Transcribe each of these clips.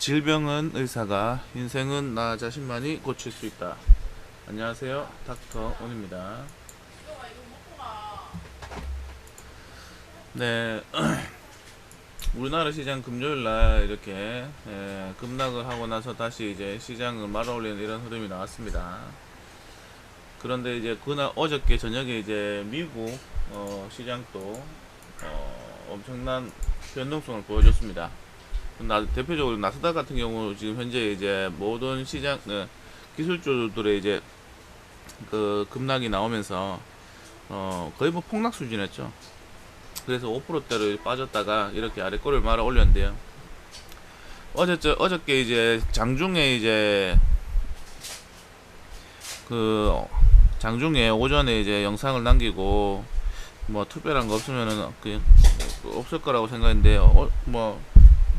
질병은 의사가, 인생은 나 자신만이 고칠 수 있다. 안녕하세요, 닥터 온입니다. 네, 우리나라 시장 금요일날 이렇게 급락을 하고 나서 다시 이제 시장을 말아올리는 이런 흐름이 나왔습니다. 그런데 이제 그날 어저께 저녁에 이제 미국 시장도 엄청난 변동성을 보여줬습니다. 대표적으로 나스닥 같은 경우 지금 현재 이제 모든 시장 기술주들의 이제 그 급락이 나오면서 거의 뭐 폭락 수준이었죠. 그래서 5%대로 빠졌다가 이렇게 아래 꼬리를 말아 올렸는데요. 어저께 이제 장중에 이제 그 장중에 오전에 이제 영상을 남기고 뭐 특별한 거 없으면은 그냥 없을 거라고 생각했는데 뭐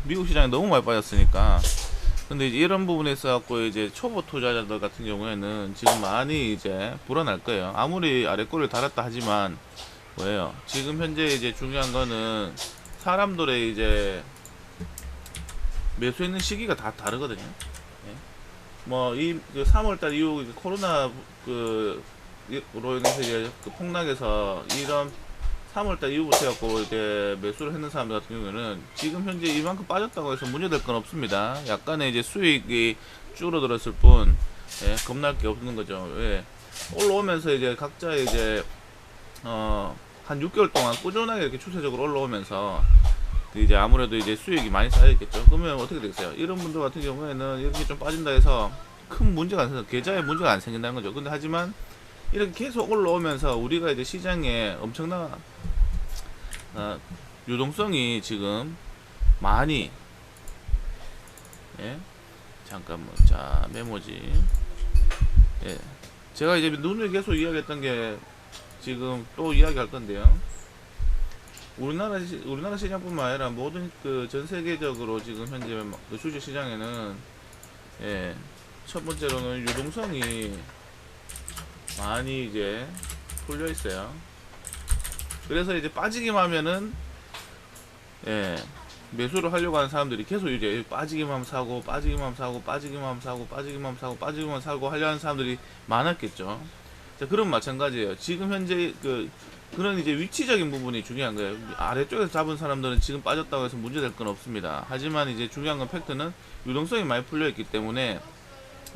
미국 시장이 너무 많이 빠졌으니까. 근데 이제 이런 부분에 있어갖고 이제 초보 투자자들 같은 경우에는 지금 많이 이제 불어날 거예요. 아무리 아래꼬리를 달았다 하지만 뭐예요? 지금 현재 이제 중요한 거는 사람들의 이제 매수했는 시기가 다 다르거든요. 예? 뭐이 그 3월달 이후 코로나 그로 인해서 이제 그 폭락해서 이런 3월달 이후부터 해갖고 이제 매수를 했는 사람들 같은 경우에는 지금 현재 이만큼 빠졌다고 해서 문제될 건 없습니다. 약간의 이제 수익이 줄어들었을 뿐, 겁날 게 없는 거죠. 왜? 올라오면서 이제 각자 이제 한 6개월 동안 꾸준하게 이렇게 추세적으로 올라오면서 이제 아무래도 이제 수익이 많이 쌓여있겠죠. 그러면 어떻게 되겠어요? 이런 분들 같은 경우에는 이렇게 좀 빠진다 해서 큰 문제가 안 생겨, 계좌에 문제가 안 생긴다는 거죠. 근데 하지만 이렇게 계속 올라오면서 우리가 이제 시장에 엄청난 유동성이 지금 많이, 잠깐만, 자, 메모지. 제가 이제 눈을 계속 이야기했던 게 지금 또 이야기할 건데요. 우리나라 시장뿐만 아니라 모든 그 전 세계적으로 지금 현재 그 주식 시장에는 첫 번째로는 유동성이 많이 이제 풀려 있어요. 그래서 이제 빠지기만 하면은 매수를 하려고 하는 사람들이 계속 이제 빠지기만 하면 사고, 빠지기만 하면 사고, 빠지기만 하면 사고, 빠지기만 하면 사고, 빠지기만 하면 사고 하려는 사람들이 많았겠죠. 자, 그럼 마찬가지예요. 지금 현재 그런 이제 위치적인 부분이 중요한 거예요. 아래쪽에서 잡은 사람들은 지금 빠졌다고 해서 문제될 건 없습니다. 하지만 이제 중요한 건 팩트는 유동성이 많이 풀려 있기 때문에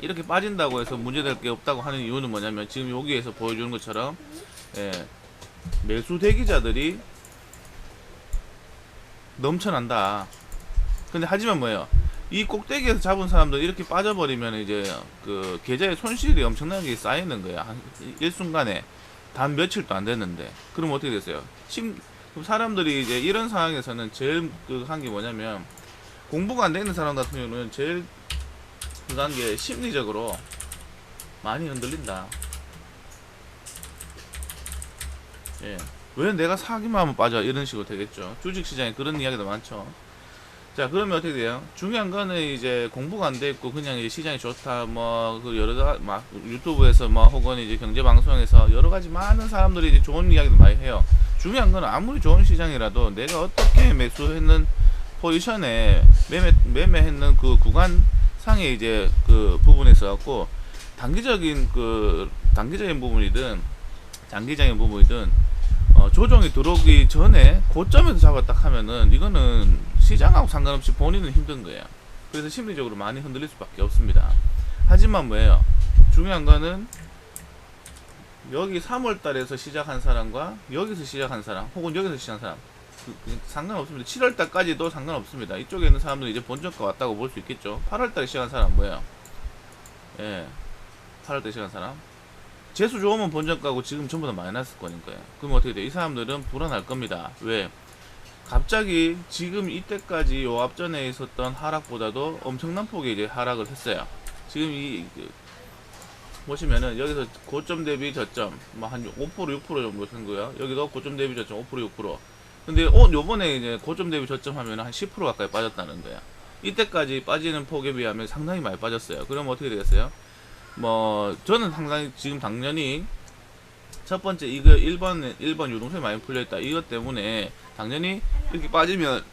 이렇게 빠진다고 해서 문제될 게 없다고 하는 이유는 뭐냐면 지금 여기에서 보여주는 것처럼 매수 대기자들이 넘쳐난다. 근데 하지만 뭐예요? 이 꼭대기에서 잡은 사람들 이렇게 빠져버리면 이제 그 계좌에 손실이 엄청나게 쌓이는 거야. 한 일순간에 단 며칠도 안 됐는데. 그럼 어떻게 됐어요? 사람들이 이제 이런 상황에서는 제일 한 게 뭐냐면 공부가 안 되는 사람 같은 경우는 제일 한 게 심리적으로 많이 흔들린다. 왜 내가 사기만 하면 빠져? 이런 식으로 되겠죠. 주식시장에 그런 이야기도 많죠. 자, 그러면 어떻게 돼요? 중요한 거는 이제 공부가 안 돼 있고 그냥 이제 시장이 좋다, 그 막 유튜브에서 혹은 이제 경제방송에서 여러 가지 많은 사람들이 이제 좋은 이야기도 많이 해요. 중요한 거는 아무리 좋은 시장이라도 내가 어떻게 매수했는 포지션에 매매했는 그 구간 상의 이제 그 부분에 있어갖고 단기적인 부분이든 장기적인 부분이든 조정이 들어오기 전에 고점에서 잡았다 하면은 이거는 시장하고 상관없이 본인은 힘든 거예요. 그래서 심리적으로 많이 흔들릴 수밖에 없습니다. 하지만 뭐예요? 중요한 거는 여기 3월 달에서 시작한 사람과 여기서 시작한 사람 혹은 여기서 시작한 사람 상관없습니다. 7월 달까지도 상관없습니다. 이쪽에 있는 사람들은 이제 본전가 왔다고 볼 수 있겠죠. 8월 달에 시작한 사람 뭐예요? 8월 달에 시작한 사람 재수 좋으면 본전가고 지금 전부 다 마이너스 거인 거예요. 그럼 어떻게 돼? 이 사람들은 불안할 겁니다. 왜? 갑자기 지금 이때까지 요 앞전에 있었던 하락보다도 엄청난 폭의 이제 하락을 했어요. 지금 보시면은 여기서 고점 대비 저점 한 5% 6% 정도 된 거예요. 여기도 고점 대비 저점 5% 6%. 근데 요번에 이제 고점 대비 저점 하면 한 10% 가까이 빠졌다는 거야. 이때까지 빠지는 폭에 비하면 상당히 많이 빠졌어요. 그럼 어떻게 되겠어요? 저는 상당히 지금 당연히 첫 번째 이거 1번 유동성이 많이 풀려있다 이것 때문에 당연히 이렇게 빠지면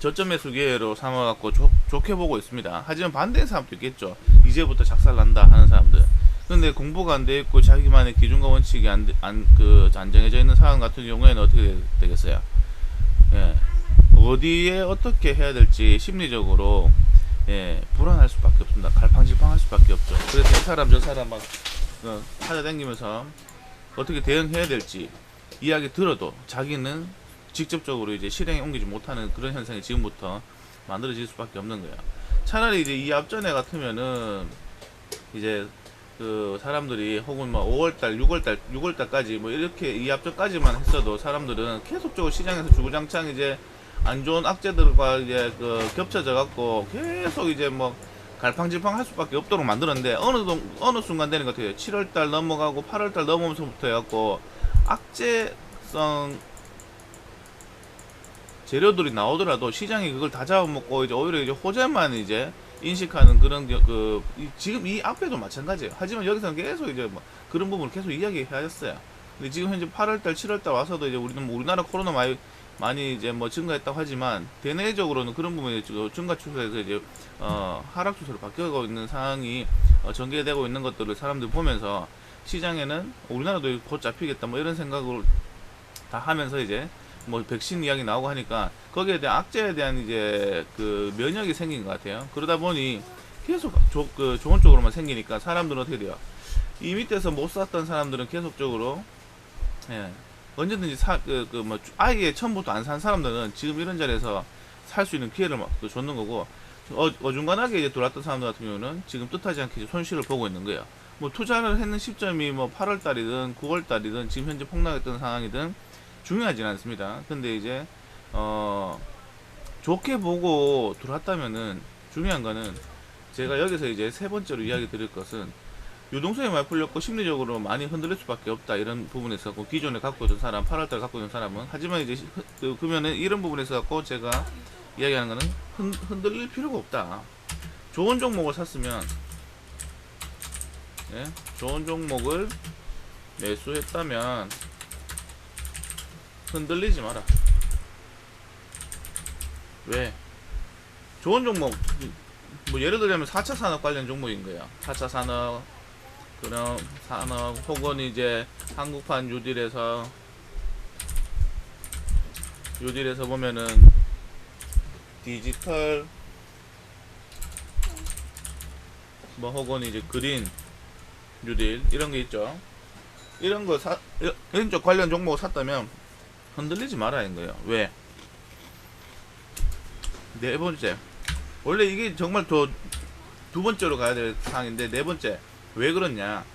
저점 매수 기회로 삼아갖고 좋게 보고 있습니다. 하지만 반대의 사람도 있겠죠. 이제부터 작살난다 하는 사람들. 근데 공부가 안 돼 있고 자기만의 기준과 원칙이 안 정해져 있는 상황 같은 경우에는 어떻게 되겠어요? 예. 어디에 어떻게 해야 될지 심리적으로 불안할 수밖에 없습니다. 갈팡질팡할 수밖에 없죠. 그래서 이 사람 저 사람 막 찾아다니면서 어떻게 대응해야 될지 이야기 들어도 자기는 직접적으로 이제 실행에 옮기지 못하는 그런 현상이 지금부터 만들어질 수밖에 없는 거야. 차라리 이제 이 앞전에 같으면은 이제 그 사람들이 혹은 뭐 5월달, 6월달까지 뭐 이렇게 이 앞전까지만 했어도 사람들은 계속적으로 시장에서 주구장창 이제 안 좋은 악재들과 이제 그 겹쳐져 갖고 계속 이제 뭐 갈팡질팡 할 수밖에 없도록 만들었는데 어느 순간 되는 것 같아요. 7월달 넘어가고 8월달 넘어오면서부터 해갖고 악재성 재료들이 나오더라도 시장이 그걸 다 잡아먹고 이제 오히려 이제 호재만 이제 인식하는 그런 지금 이 앞에도 마찬가지예요. 하지만 여기서는 계속 이제 뭐 그런 부분을 계속 이야기하셨어요. 근데 지금 현재 8월달, 7월달 와서도 이제 우리는 뭐 우리나라 코로나 많이 이제 뭐 증가했다고 하지만 대내적으로는 그런 부분이 증가 추세에서 이제 하락 추세로 바뀌고 있는 상황이 전개되고 있는 것들을 사람들이 보면서 시장에는 우리나라도 곧 잡히겠다 뭐 이런 생각을 다 하면서 이제 뭐 백신 이야기 나오고 하니까 거기에 대한 악재에 대한 이제 그 면역이 생긴 것 같아요. 그러다 보니 계속 좋은 쪽으로만 생기니까 사람들은 어떻게 돼요? 이 밑에서 못 샀던 사람들은 계속적으로 언제든지 뭐 아예 처음부터 안 산 사람들은 지금 이런 자리에서 살 수 있는 기회를 막 줬는 거고 어중간하게 이제 들어왔던 사람들 같은 경우는 지금 뜻하지 않게 이제 손실을 보고 있는 거예요. 뭐 투자를 했는 시점이 뭐 8월 달이든 9월 달이든 지금 현재 폭락했던 상황이든 중요하진 않습니다. 근데 이제 좋게 보고 들어왔다면은 중요한 거는 제가 여기서 이제 세 번째로 이야기 드릴 것은 유동성이 많이 풀렸고 심리적으로 많이 흔들릴 수밖에 없다 이런 부분에서 기존에 갖고 있던 사람 8월달 갖고 있는 사람은 하지만 이제 그러면은 이런 부분에서 갖고 제가 이야기하는 거는 흔들릴 필요가 없다. 좋은 종목을 샀으면 좋은 종목을 매수했다면 흔들리지 마라. 왜? 좋은 종목 뭐 예를 들자면 4차 산업 관련 종목인 거예요. 4차 산업 그런 산업 혹은 이제 한국판 뉴딜에서 보면은 디지털 뭐 혹은 이제 그린 뉴딜 이런 게 있죠. 이런 쪽 관련 종목을 샀다면 흔들리지 말아야 하는 거예요. 왜? 네 번째. 원래 이게 정말 더 두 번째로 가야 될 사항인데 네 번째. 왜 그렇냐?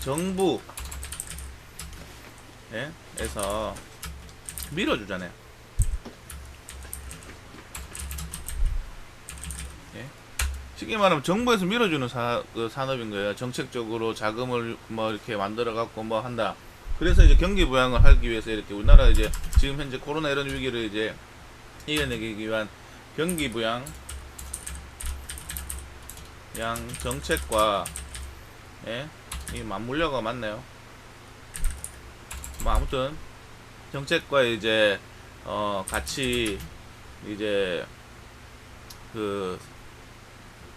정부 에서 밀어주잖아요. 쉽게 말하면 정부에서 밀어주는 산업인 거예요. 정책적으로 자금을 뭐 이렇게 만들어 갖고 뭐 한다. 그래서 이제 경기 부양을 하기 위해서 이렇게 우리나라 이제 지금 현재 코로나 이런 위기를 이제 이겨내기 위한 경기 부양 정책과 이 맞물려가 맞나요? 뭐 아무튼 정책과 이제 같이 이제 그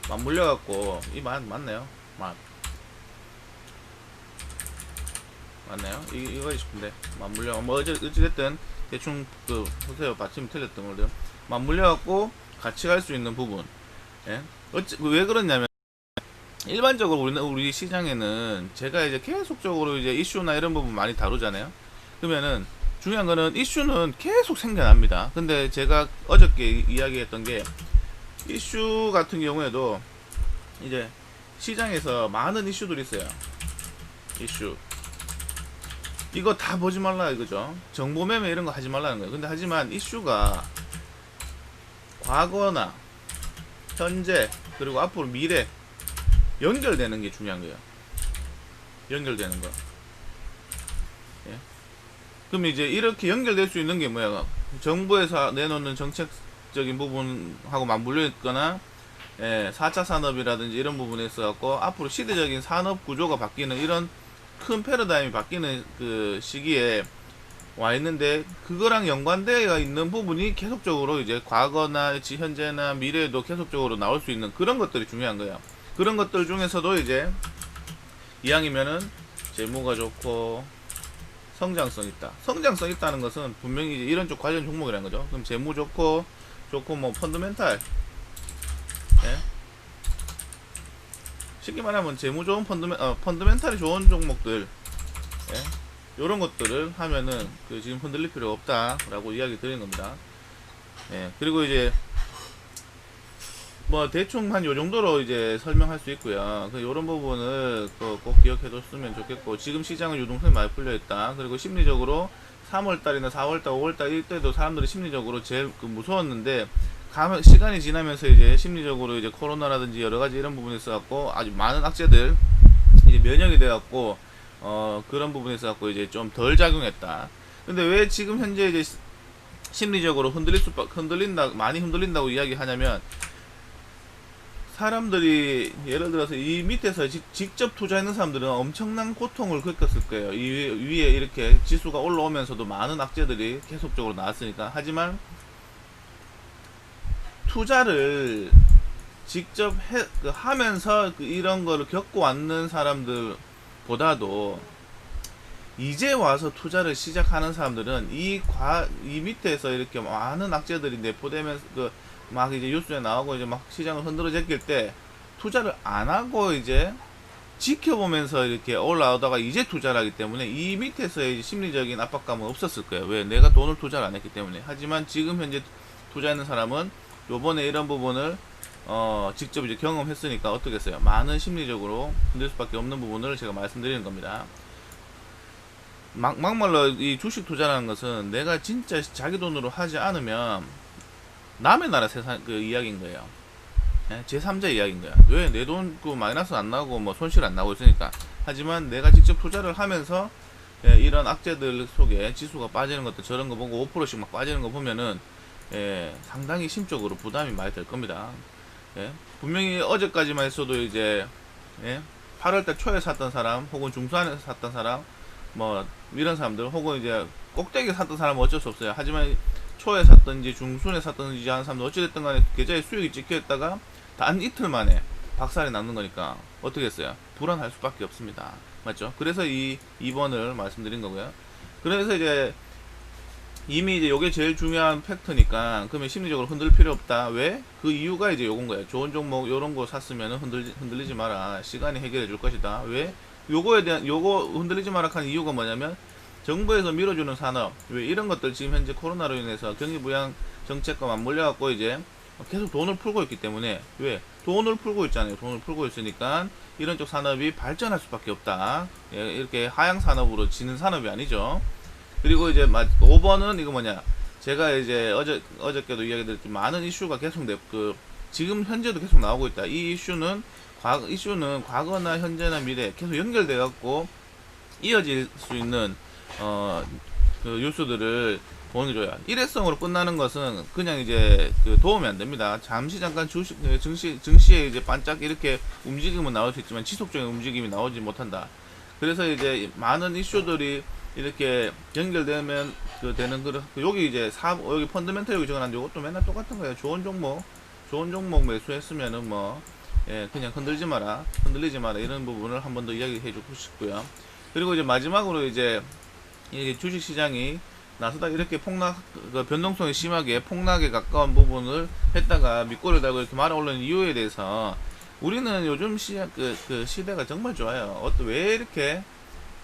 맞물려 갖고 이 맞나요? 맞나요? 이거 싶은데 맞물려 뭐 어찌됐든 대충 보세요. 받침이 틀렸던 거든 맞물려 갖고 같이 갈 수 있는 부분. 왜 그러냐면 일반적으로 우리 시장에는 제가 이제 계속적으로 이제 이슈나 이런 부분 많이 다루잖아요. 그러면은 중요한 거는 이슈는 계속 생겨납니다. 근데 제가 어저께 이야기했던 게 이슈 같은 경우에도 이제 시장에서 많은 이슈들이 있어요. 이슈 이거 다 보지 말라 이거죠. 정보 매매 이런 거 하지 말라는 거예요. 근데 하지만 이슈가 과거나 현재 그리고 앞으로 미래 연결되는 게 중요한 거예요. 연결되는 거. 그럼 이제 이렇게 연결될 수 있는 게 뭐야? 정부에서 내놓는 정책적인 부분하고 맞물려 있거나 4차 산업이라든지 이런 부분에 있어갖고 앞으로 시대적인 산업 구조가 바뀌는 이런 큰 패러다임이 바뀌는 그 시기에 와 있는데 그거랑 연관되어 있는 부분이 계속적으로 이제 과거나 현재나 미래에도 계속적으로 나올 수 있는 그런 것들이 중요한 거예요. 그런 것들 중에서도 이제 이왕이면은 재무가 좋고 성장성 있다. 성장성 있다는 것은 분명히 이제 이런 쪽 관련 종목이라는 거죠. 그럼 재무 좋고 뭐 펀더멘탈, 예? 쉽게 말하면 재무 좋은 펀더멘탈이 좋은 종목들, 예? 요런 것들을 하면은 지금 흔들릴 필요 없다라고 이야기 드리는 겁니다. 예, 그리고 이제 뭐 대충 한 요 정도로 이제 설명할 수 있고요. 요런 부분을 꼭 기억해 뒀으면 좋겠고, 지금 시장은 유동성이 많이 풀려 있다. 그리고 심리적으로 3월달이나 4월달, 5월달 이때도 사람들이 심리적으로 제일 무서웠는데, 시간이 지나면서 이제 심리적으로 이제 코로나라든지 여러 가지 이런 부분에 있어갖고 아주 많은 악재들 이제 면역이 돼갖고 그런 부분에 있어갖고 이제 좀 덜 작용했다. 근데 왜 지금 현재 이제 심리적으로 많이 흔들린다고 이야기하냐면, 사람들이 예를 들어서 이 밑에서 직접 투자했는 사람들은 엄청난 고통을 겪었을 거예요. 이 위에 이렇게 지수가 올라오면서도 많은 악재들이 계속적으로 나왔으니까. 하지만 투자를 직접 하면서 이런 거를 겪고 왔는 사람들보다도 이제 와서 투자를 시작하는 사람들은 이 밑에서 이렇게 많은 악재들이 내포되면서 막 이제 뉴스에 나오고 이제 막 시장을 흔들어 제낄 때 투자를 안 하고 이제 지켜보면서 이렇게 올라오다가 이제 투자를 하기 때문에 이 밑에서의 심리적인 압박감은 없었을 거예요. 왜? 내가 돈을 투자를 안 했기 때문에. 하지만 지금 현재 투자하는 사람은 요번에 이런 부분을 직접 이제 경험했으니까 어떻겠어요? 많은 심리적으로 흔들 수밖에 없는 부분을 제가 말씀드리는 겁니다. 막말로 이 주식 투자라는 것은 내가 진짜 자기 돈으로 하지 않으면 남의 나라 세상 이야기인 거예요. 예? 제3자 이야기인 거야. 왜? 내 돈 마이너스 안 나고 뭐 손실 안 나고 있으니까. 하지만 내가 직접 투자를 하면서 이런 악재들 속에 지수가 빠지는 것들, 저런 거 보고 5%씩 막 빠지는 거 보면은 상당히 심적으로 부담이 많이 될 겁니다. 분명히 어제까지만 했어도 이제 8월달 초에 샀던 사람, 혹은 중순에 샀던 사람, 뭐 이런 사람들, 혹은 이제 꼭대기에 샀던 사람은 어쩔 수 없어요. 하지만 초에 샀던지 중순에 샀던지 하는 사람도 어찌됐든 간에 계좌에 수익이 찍혀있다가 단 이틀 만에 박살이 나는 거니까 어떻게 했어요? 불안할 수밖에 없습니다. 맞죠? 그래서 이 2번을 말씀드린 거고요. 그래서 이제 이미 이제 요게 제일 중요한 팩트니까, 그러면 심리적으로 흔들 필요 없다. 왜? 그 이유가 이제 요건 거예요. 좋은 종목 요런 거 샀으면 흔들리지 마라. 시간이 해결해 줄 것이다. 왜? 요거 흔들리지 마라 하는 이유가 뭐냐면, 정부에서 밀어주는 산업, 왜 이런 것들 지금 현재 코로나로 인해서 경기부양 정책과 맞물려 갖고 이제 계속 돈을 풀고 있기 때문에, 왜? 돈을 풀고 있잖아요. 돈을 풀고 있으니까 이런 쪽 산업이 발전할 수밖에 없다. 이렇게 하향 산업으로 지는 산업이 아니죠. 그리고 이제 5번은 이거 뭐냐? 제가 이제 어저께도 이야기 드렸지만 많은 이슈가 계속 지금 현재도 계속 나오고 있다. 이 이슈는 과거나 현재나 미래 계속 연결돼 갖고 이어질 수 있는 뉴스들을 보는 게 좋아요. 일회성으로 끝나는 것은 그냥 이제 도움이 안 됩니다. 잠시 잠깐 증시에 이제 반짝 이렇게 움직임은 나올 수 있지만 지속적인 움직임이 나오지 못한다. 그래서 이제 많은 이슈들이 이렇게 연결되면 되는 여기 이제 여기 펀더멘탈 여기 적어놨는데 이것도 맨날 똑같은 거예요. 좋은 종목 매수했으면은 그냥 흔들리지 마라 이런 부분을 한 번 더 이야기해 주고 싶고요. 그리고 이제 마지막으로 이제 주식 시장이 나서다 이렇게 변동성이 심하게 폭락에 가까운 부분을 했다가 밑꼬리를 달고 이렇게 말아 올리는 이유에 대해서, 우리는 요즘 시대가 정말 좋아요. 왜 이렇게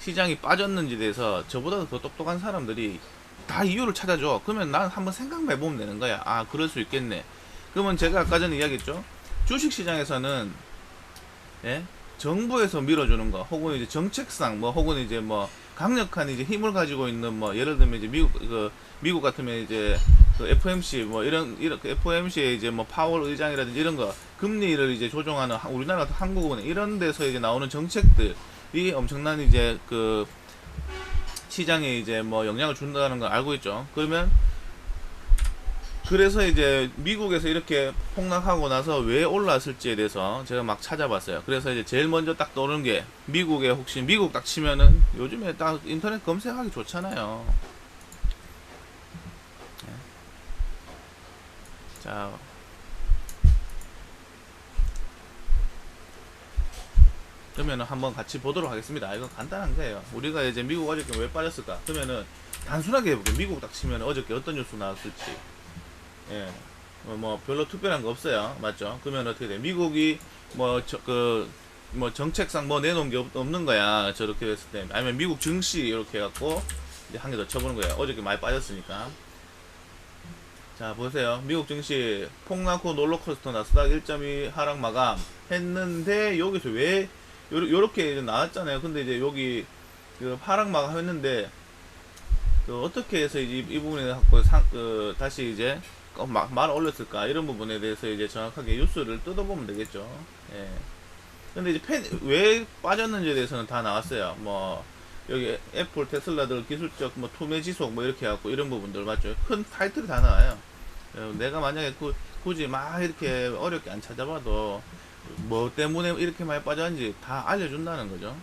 시장이 빠졌는지에 대해서 저보다 더 똑똑한 사람들이 다 이유를 찾아줘. 그러면 난 한번 생각만 해보면 되는 거야. 아, 그럴 수 있겠네. 그러면 제가 아까 전에 이야기했죠. 주식 시장에서는 정부에서 밀어주는 거, 혹은 이제 정책상 혹은 이제 강력한 이제 힘을 가지고 있는 예를 들면 이제 미국 같으면 이제 FOMC 이런 FOMC의 이제 파월 의장이라든지 이런 거, 금리를 이제 조정하는 우리나라 같은 한국은 이런 데서 이제 나오는 정책들이 엄청난 이제 시장에 이제 영향을 준다는 걸 알고 있죠. 그래서 이제 미국에서 이렇게 폭락하고 나서 왜 올랐을지에 대해서 제가 막 찾아봤어요. 그래서 이제 제일 먼저 딱 떠오르는 게, 혹시 미국 딱 치면은 요즘에 딱 인터넷 검색하기 좋잖아요. 자, 그러면은 한번 같이 보도록 하겠습니다. 이건 간단한 거예요. 우리가 이제 미국 어저께 왜 빠졌을까? 그러면은 단순하게 해볼게요. 미국 딱 치면 어저께 어떤 뉴스 나왔을지. 예. 뭐 별로 특별한 거 없어요. 맞죠? 그러면 어떻게 돼? 미국이 뭐 정책상 뭐 내놓은 게 없는 거야. 저렇게 됐을 때. 아니면 미국 증시 이렇게 해갖고 이제 한 개 더 쳐보는 거예요. 어저께 많이 빠졌으니까. 자, 보세요. 미국 증시 폭락 후 롤러코스터 나스닥 1.2 하락 마감 했는데 여기서 왜 요렇게 나왔잖아요. 근데 이제 여기 그 하락 마감 했는데 그 어떻게 해서 이제 이 부분에 갖고 다시 이제 말 올렸을까 이런 부분에 대해서 이제 정확하게 뉴스를 뜯어보면 되겠죠. 예. 근데 이제 왜 빠졌는지에 대해서는 다 나왔어요. 뭐 여기 애플, 테슬라들 기술적 뭐 투매 지속 뭐 이렇게 해갖고 이런 부분들 맞죠? 큰 타이틀이 다 나와요. 내가 만약에 굳이 막 이렇게 어렵게 안 찾아봐도 뭐 때문에 이렇게 많이 빠졌는지 다 알려준다는 거죠.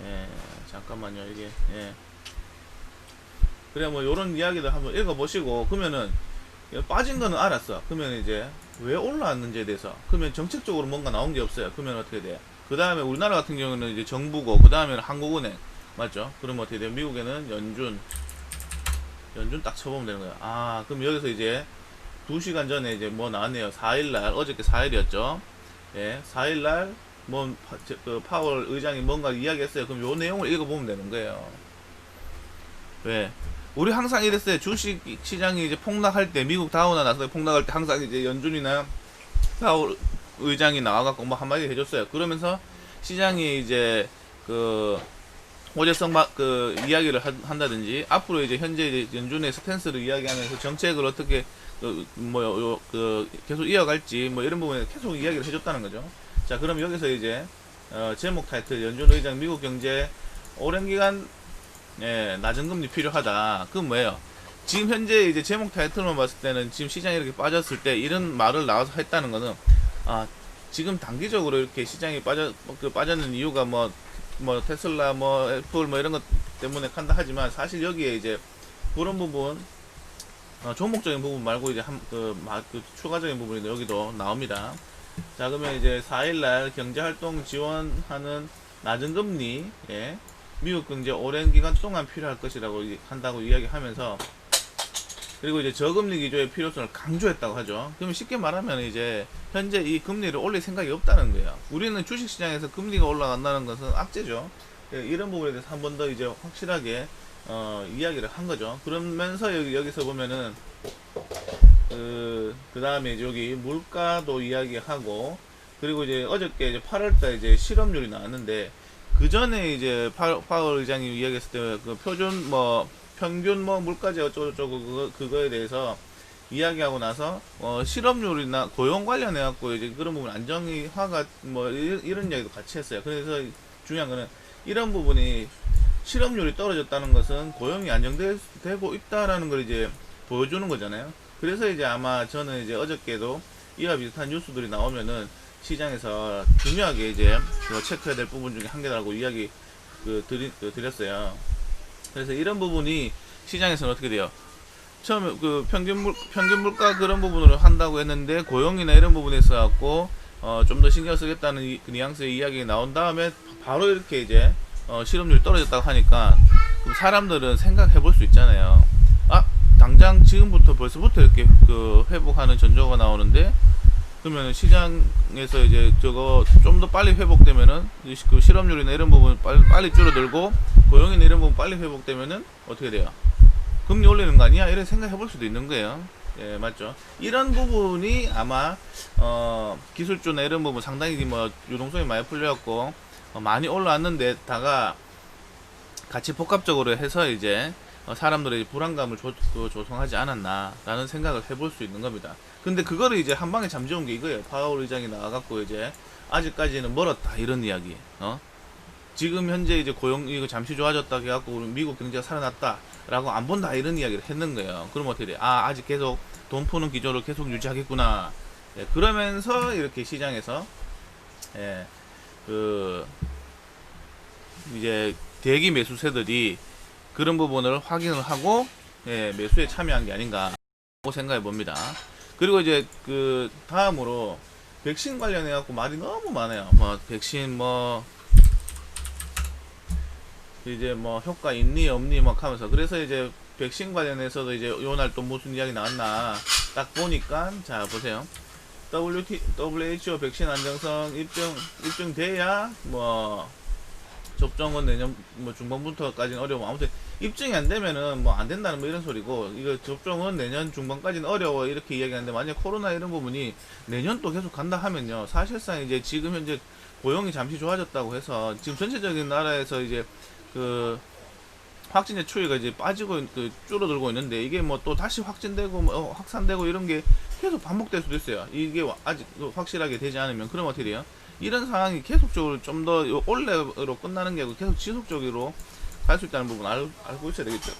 예, 잠깐만요 이게. 예. 그래 뭐 요런 이야기들 한번 읽어보시고 그러면은 빠진 거는 알았어. 그러면 이제 왜 올라왔는지에 대해서 그러면 정책적으로 뭔가 나온 게 없어요. 그러면 어떻게 돼? 그 다음에 우리나라 같은 경우는 이제 정부고 그 다음에는 한국은행 맞죠? 그러면 어떻게 돼요? 미국에는 연준 딱 쳐보면 되는 거야. 아 그럼 여기서 이제 2시간 전에 이제 뭐 나왔네요. 4일날 어저께 4일이었죠. 예, 4일날 뭐 그 파월 의장이 뭔가 이야기했어요. 그럼 요 내용을 읽어보면 되는 거예요. 왜? 우리 항상 이랬어요. 주식 시장이 이제 폭락할 때, 미국 다우나 나서 폭락할 때 항상 이제 연준이나 파월 의장이 나와갖고 뭐 한마디 해줬어요. 그러면서 시장이 이제 그 호재성 그 이야기를 한다든지 앞으로 이제 현재 이제 연준의 스탠스를 이야기하면서 정책을 어떻게 계속 이어갈지 뭐 이런 부분에 계속 이야기를 해줬다는 거죠. 자, 그럼 여기서 이제 제목 타이틀 연준 의장 미국 경제 오랜 기간 낮은 금리 필요하다. 그건 뭐예요? 지금 현재 이제 제목 타이틀만 봤을 때는 지금 시장이 이렇게 빠졌을 때 이런 말을 나와서 했다는 거는 지금 단기적으로 이렇게 시장이 빠졌는 이유가 뭐 테슬라 뭐 애플 뭐 이런 것 때문에 간다 하지만 사실 여기에 이제 그런 부분 종목적인 부분 말고 이제 추가적인 부분이 여기도 나옵니다. 자, 그러면 이제 4일날 경제활동 지원하는 낮은 금리 미국 경제 오랜 기간 동안 필요할 것이라고 한다고 이야기하면서 그리고 이제 저금리 기조의 필요성을 강조했다고 하죠. 그러면 쉽게 말하면 이제 현재 이 금리를 올릴 생각이 없다는 거예요. 우리는 주식시장에서 금리가 올라간다는 것은 악재죠. 이런 부분에 대해서 한 번 더 이제 확실하게 이야기를 한 거죠. 그러면서 여기서 보면은 그 다음에 여기 물가도 이야기하고 그리고 이제 어저께 이제 8월달 이제 실업률이 나왔는데 그 전에 이제 파월 의장이 이야기했을 때 그 평균 물가제 어쩌고저쩌고 그거에 대해서 이야기하고 나서 실업률이나 고용 관련해 갖고 이제 그런 부분 안정화가 이런 이야기도 같이 했어요. 그래서 중요한 거는 이런 부분이 실업률이 떨어졌다는 것은 고용이 안정되고 있다라는 걸 이제 보여주는 거잖아요. 그래서 이제 아마 저는 이제 어저께도 이와 비슷한 뉴스들이 나오면은 시장에서 중요하게 이제 체크해야 될 부분 중에 한 개라고 이야기 드렸어요. 그래서 이런 부분이 시장에서는 어떻게 돼요? 처음에 그 평균 물가 그런 부분으로 한다고 했는데 고용이나 이런 부분에서 갖고 좀 더 신경 쓰겠다는 그 뉘앙스의 이야기가 나온 다음에 바로 이렇게 이제 실업률이 떨어졌다고 하니까 그럼 사람들은 생각해 볼 수 있잖아요. 당장 지금부터 벌써부터 이렇게 회복하는 전조가 나오는데 그러면 시장에서 이제 저거 좀 더 빨리 회복되면은 그 실업률이나 이런 부분 빨리 줄어들고 고용이나 이런 부분 빨리 회복되면은 어떻게 돼요? 금리 올리는 거 아니야? 이런 생각해 볼 수도 있는 거예요. 예, 맞죠? 이런 부분이 아마 기술주나 이런 부분 상당히 유동성이 많이 풀려갖고 많이 올라왔는데다가 같이 복합적으로 해서 이제 사람들의 불안감을 조성하지 않았나라는 생각을 해볼 수 있는 겁니다. 근데 그거를 이제 한 방에 잠재운 게 이거예요. 파월 의장이 나와갖고 이제 아직까지는 멀었다 이런 이야기. 지금 현재 이제 고용 이거 잠시 좋아졌다 해갖고 우리 미국 경제가 살아났다라고 안 본다 이런 이야기를 했는 거예요. 그럼 어떻게 돼? 아직 계속 돈 푸는 기조를 계속 유지하겠구나. 그러면서 이렇게 시장에서 이제 대기 매수세들이 그런 부분을 확인을 하고 매수에 참여한 게 아닌가. 생각해 봅니다. 그리고 이제 그 다음으로 백신 관련해 갖고 말이 너무 많아요. 뭐 백신 뭐 이제 뭐 효과 있니 없니 막 하면서, 그래서 이제 백신 관련해서도 이제 요날 또 무슨 이야기 나왔나 딱 보니까, 자 보세요. WHO 백신 안정성 입증돼야 뭐 접종은 내년 뭐 중반부터까지는 어려워. 아무튼 입증이 안 되면은 뭐 안 된다는 뭐 이런 소리고, 이거 접종은 내년 중반까지는 어려워 이렇게 이야기하는데, 만약 코로나 이런 부분이 내년 또 계속 간다 하면요, 사실상 이제 지금 현재 고용이 잠시 좋아졌다고 해서 지금 전체적인 나라에서 이제 그 확진자 추이가 이제 빠지고 그 줄어들고 있는데, 이게 뭐 또 다시 확진되고 뭐 확산되고 이런 게 계속 반복될 수도 있어요. 이게 아직 확실하게 되지 않으면. 그럼 어떻게 돼요? 이런 상황이 계속적으로 좀 더 올해로 끝나는 게 아니고 계속 지속적으로 갈 수 있다는 부분 알고 있어야 되겠죠.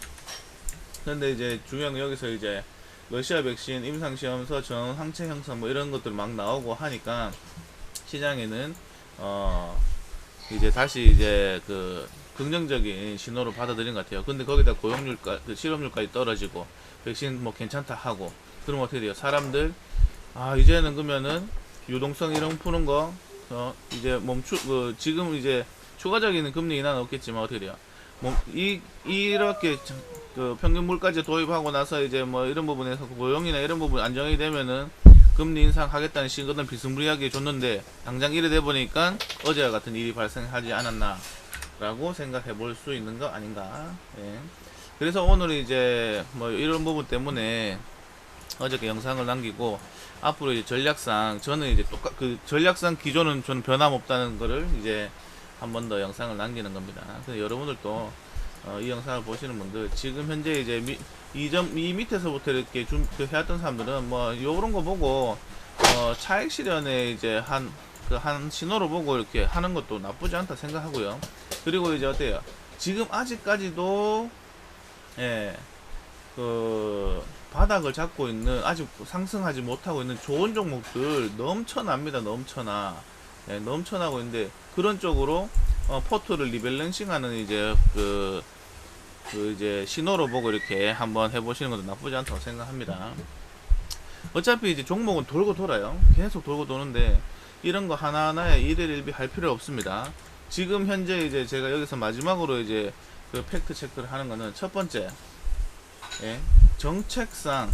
그런데 이제 중요한 건 여기서 이제 러시아 백신 임상시험서 전 항체 형성 뭐 이런 것들 막 나오고 하니까 시장에는 이제 다시 이제 그 긍정적인 신호로 받아들인 것 같아요. 근데 거기다 고용률까 그 실업률까지 떨어지고 백신 뭐 괜찮다 하고, 그러면 어떻게 돼요? 사람들 이제는 그러면은 유동성 이런 푸는 거 이제 지금 이제 추가적인 금리 인하는 없겠지만 어떻게 돼요? 이렇게 그 평균 물가제 도입하고 나서 이제 뭐 이런 부분에서 고용이나 이런 부분 안정이 되면은 금리 인상하겠다는 신거는 비스무리하게 줬는데, 당장 이래 돼 보니까 어제와 같은 일이 발생하지 않았나 라고 생각해 볼 수 있는 거 아닌가. 예. 그래서 오늘 이제 뭐 이런 부분 때문에 어저께 영상을 남기고, 앞으로 이제 전략상 저는 이제 그 전략상 기조는 저는 변함없다는 거를 이제 한 번 더 영상을 남기는 겁니다. 그래서 여러분들도 이 영상을 보시는 분들, 지금 현재 이제 이 밑에서부터 이렇게 해왔던 사람들은 뭐 요런 거 보고 차익 실현에 이제 한 신호로 보고 이렇게 하는 것도 나쁘지 않다 생각하고요. 그리고 이제 어때요? 지금 아직까지도 그 바닥을 잡고 있는, 아직 상승하지 못하고 있는 좋은 종목들 넘쳐납니다. 넘쳐나고 있는데, 그런 쪽으로 포트를 리밸런싱하는 이제 이제 신호로 보고 이렇게 한번 해보시는 것도 나쁘지 않다고 생각합니다. 어차피 이제 종목은 돌고 돌아요. 계속 돌고 도는데 이런 거 하나하나에 일일일비 할 필요 없습니다. 지금 현재 이제 제가 여기서 마지막으로 이제 그 팩트 체크를 하는 거는, 첫 번째, 정책상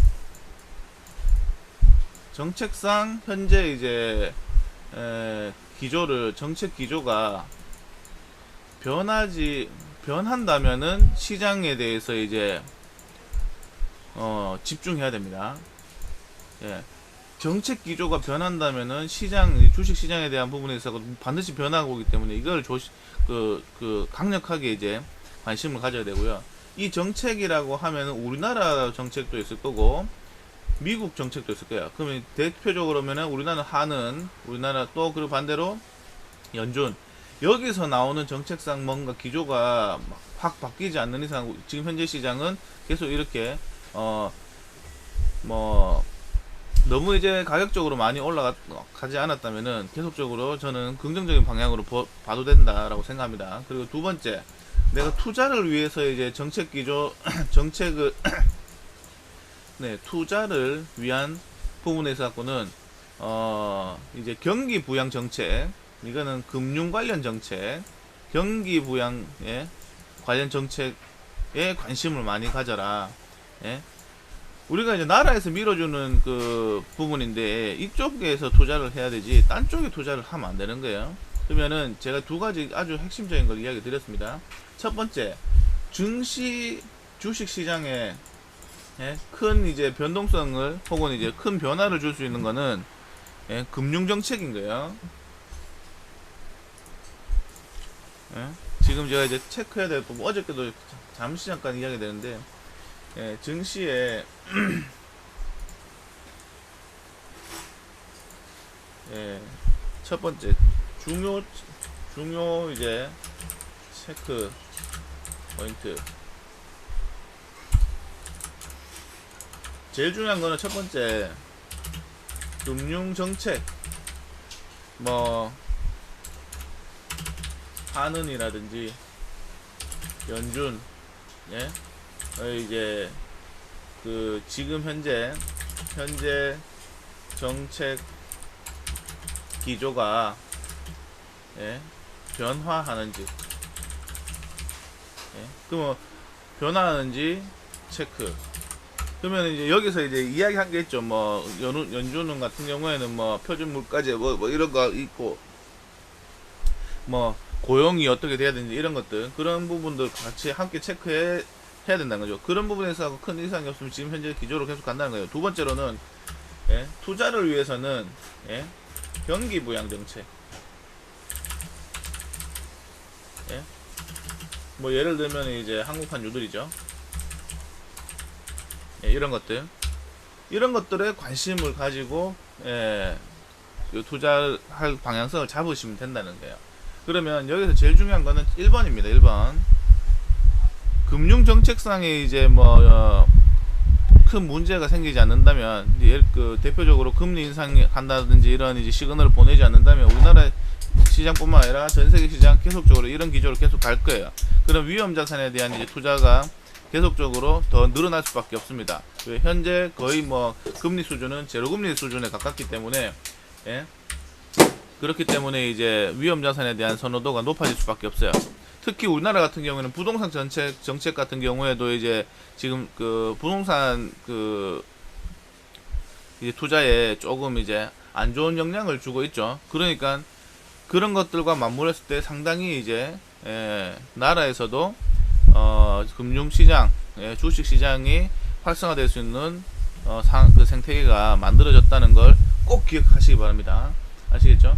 현재 이제 정책 기조가 변한다면은 시장에 대해서 이제 집중해야 됩니다. 정책 기조가 변한다면은 주식 시장에 대한 부분에 있어서 반드시 변화가 오기 때문에 이걸 강력하게 이제 관심을 가져야 되고요. 이 정책이라고 하면은 우리나라 정책도 있을 거고 미국 정책도 있을 거예요. 그러면 대표적으로면은 우리나라 또 그리고 반대로 연준, 여기서 나오는 정책상 뭔가 기조가 확 바뀌지 않는 이상 지금 현재 시장은 계속 이렇게 너무 이제 가격적으로 많이 올라가지 않았다면은 계속적으로 저는 긍정적인 방향으로 봐도 된다라고 생각합니다. 그리고 두 번째, 내가 투자를 위해서 이제 정책 기조 정책을 투자를 위한 부분에서 갖고는 이제 경기 부양 정책, 이거는 금융 관련 정책, 경기 부양에 관련 정책에 관심을 많이 가져라. 우리가 이제 나라에서 밀어주는 그 부분인데 이쪽에서 투자를 해야 되지 딴 쪽에 투자를 하면 안 되는 거예요. 그러면은 제가 두 가지 아주 핵심적인 걸 이야기 드렸습니다. 첫 번째, 주식 시장에 큰 이제 변동성을 혹은 이제 큰 변화를 줄 수 있는 거는 금융 정책인 거예요. 지금 제가 이제 체크해야 될 부분, 어저께도 잠시 잠깐 이야기 되는데, 증시에 첫 번째 중요 이제 체크 포인트, 제일 중요한 거는 첫 번째, 금융 정책, 뭐 한은이라든지 연준, 이제 그 지금 현재 정책 기조가 예, 변화하는지 예, 그러면 변화하는지 체크. 그러면 이제 여기서 이제 이야기한 게 있죠. 뭐 연준은 같은 경우에는 뭐 표준 물가제 뭐 이런 거 있고 뭐 고용이 어떻게 돼야 되는지 이런 것들 그런 부분들 같이 함께 체크해 해야 된다는 거죠. 그런 부분에서 큰 이상이 없으면 지금 현재 기조로 계속 간다는 거예요. 두 번째로는 예, 투자를 위해서는 예, 경기 부양 정책. 예, 뭐 예를 들면 이제 한국판 유들이죠. 예, 이런 것들에 관심을 가지고 예, 투자할 방향성을 잡으시면 된다는 거예요. 그러면 여기서 제일 중요한 거는 1번입니다. 1번. 금융정책상에 이제 뭐, 큰 문제가 생기지 않는다면, 그, 대표적으로 금리 인상한다든지 이런 이제 시그널을 보내지 않는다면, 우리나라 시장뿐만 아니라 전 세계 시장 계속적으로 이런 기조로 계속 갈 거예요. 그럼 위험 자산에 대한 이제 투자가 계속적으로 더 늘어날 수밖에 없습니다. 왜? 현재 거의 뭐, 금리 수준은 제로금리 수준에 가깝기 때문에, 예? 그렇기 때문에 이제 위험 자산에 대한 선호도가 높아질 수밖에 없어요. 특히 우리나라 같은 경우에는 부동산 정책 같은 경우에도 이제 지금 그 부동산 그 이제 투자에 조금 이제 안 좋은 영향을 주고 있죠. 그러니까 그런 것들과 맞물렸을 때 상당히 이제 나라에서도 금융시장, 주식 시장이 활성화될 수 있는 그 생태계가 만들어졌다는 걸 꼭 기억하시기 바랍니다. 아시겠죠?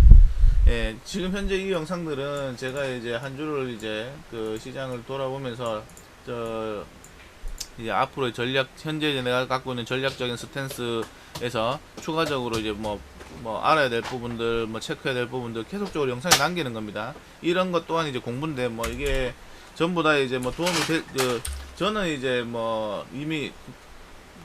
예, 지금 현재 이 영상들은 제가 이제 한 주를 이제 그 시장을 돌아보면서 이제 앞으로의 현재 내가 갖고 있는 전략적인 스탠스에서 추가적으로 이제 뭐 알아야 될 부분들, 뭐 체크해야 될 부분들 계속적으로 영상에 남기는 겁니다. 이런 것 또한 이제 공부인데 뭐 이게 전부 다 이제 뭐 도움이 저는 이제 뭐 이미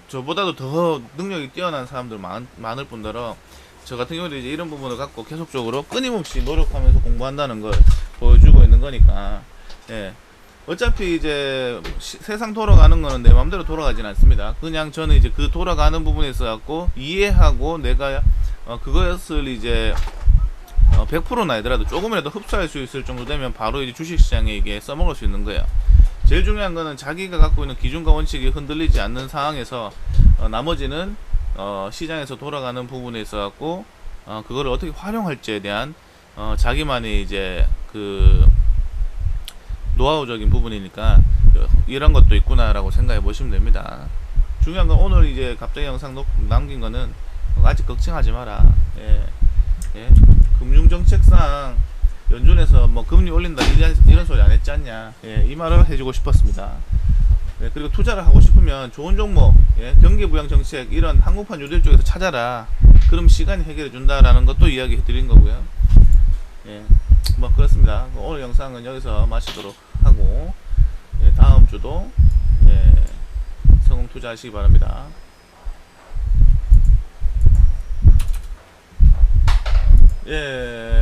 저보다도 더 능력이 뛰어난 사람들 많을 뿐더러 저 같은 경우도 이제 이런 부분을 갖고 계속적으로 끊임없이 노력하면서 공부한다는 걸 보여주고 있는 거니까, 예. 어차피 이제 세상 돌아가는 거는 내 마음대로 돌아가진 않습니다. 그냥 저는 이제 그 돌아가는 부분에 있어 갖고 이해하고 내가 그것을 이제 100%는 아니더라도 조금이라도 흡수할 수 있을 정도 되면 바로 이제 주식시장에 이게 써먹을 수 있는 거예요. 제일 중요한 거는 자기가 갖고 있는 기준과 원칙이 흔들리지 않는 상황에서 나머지는 시장에서 돌아가는 부분에 있어 갖고 그거를 어떻게 활용할지에 대한 자기만의 이제 그 노하우적인 부분이니까 이런 것도 있구나라고 생각해 보시면 됩니다. 중요한 건 오늘 이제 갑자기 영상 남긴 거는 아직 걱정하지 마라. 예. 예. 금융정책상 연준에서 뭐 금리 올린다 이런 소리 안 했지 않냐. 예. 이 말을 해주고 싶었습니다. 예. 그리고 투자를 하고 싶으면 좋은 종목, 예. 경기부양정책 이런 한국판 요들 쪽에서 찾아라. 그럼 시간이 해결해 준다라는 것도 이야기해 드린 거고요. 예. 뭐 그렇습니다. 오늘 영상은 여기서 마치도록 하고, 예. 다음 주도 예. 성공 투자하시기 바랍니다. 예.